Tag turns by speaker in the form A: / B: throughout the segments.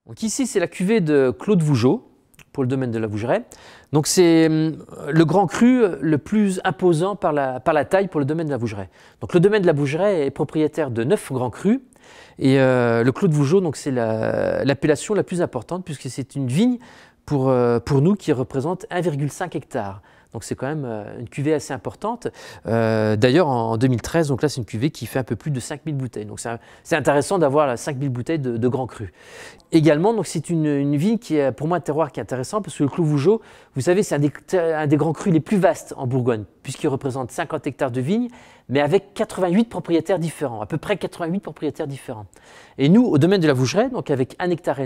A: Donc ici, c'est la cuvée de Claude Vougeot pour le domaine de la Vougeraie. Donc c'est le grand cru le plus imposant par la taille pour le domaine de la Vougeraie. Donc le domaine de la Vougeraie est propriétaire de 9 grands crus et le Claude Vougeot, c'est l'appellation la plus importante puisque c'est une vigne pour nous qui représente 1,5 hectare. Donc c'est quand même une cuvée assez importante. D'ailleurs en 2013, donc là c'est une cuvée qui fait un peu plus de 5000 bouteilles. Donc c'est intéressant d'avoir 5000 bouteilles de grands crus. Également, donc c'est une vigne qui est pour moi un terroir qui est intéressant parce que le Clos Vougeot, vous savez, c'est un des grands crus les plus vastes en Bourgogne puisqu'il représente 50 hectares de vignes, mais avec 88 propriétaires différents, à peu près 88 propriétaires différents. Et nous, au domaine de la Vougeraie, donc avec 1,5 hectare,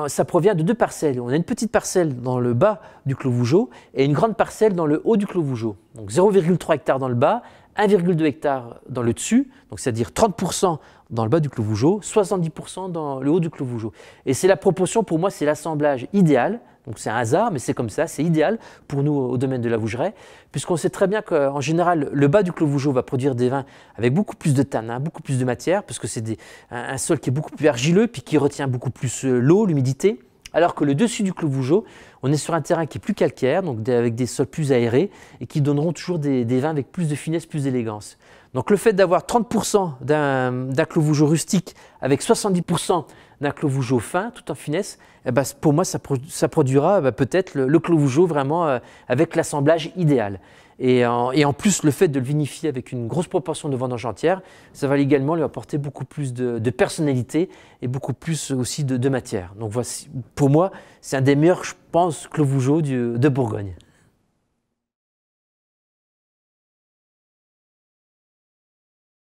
A: ça provient de 2 parcelles. On a une petite parcelle dans le bas du Clos Vougeot et une grande parcelle dans le haut du Clos Vougeot. Donc 0,3 hectare dans le bas, 1,2 hectare dans le dessus, donc c'est-à-dire 30% dans le bas du Clos Vougeot, 70% dans le haut du Clos Vougeot. Et c'est la proportion, pour moi, c'est l'assemblage idéal. Donc c'est un hasard, mais c'est comme ça, c'est idéal pour nous au domaine de la Vougeraie, puisqu'on sait très bien qu'en général, le bas du Clos Vougeot va produire des vins avec beaucoup plus de tanins, beaucoup plus de matière, parce que c'est un sol qui est beaucoup plus argileux, puis qui retient beaucoup plus l'eau, l'humidité. Alors que le dessus du Clos Vougeot, on est sur un terrain qui est plus calcaire, donc avec des sols plus aérés, et qui donneront toujours des vins avec plus de finesse, plus d'élégance. Donc le fait d'avoir 30% d'un Clos Vougeot rustique avec 70% d'un Clos Vougeot fin, tout en finesse, pour moi ça produira peut-être le Clos Vougeot vraiment avec l'assemblage idéal. Et en plus, le fait de le vinifier avec une grosse proportion de vendange entière, ça va également lui apporter beaucoup plus de personnalité et beaucoup plus aussi de matière. Donc voici, pour moi, c'est un des meilleurs, je pense, Clos Vougeot de Bourgogne.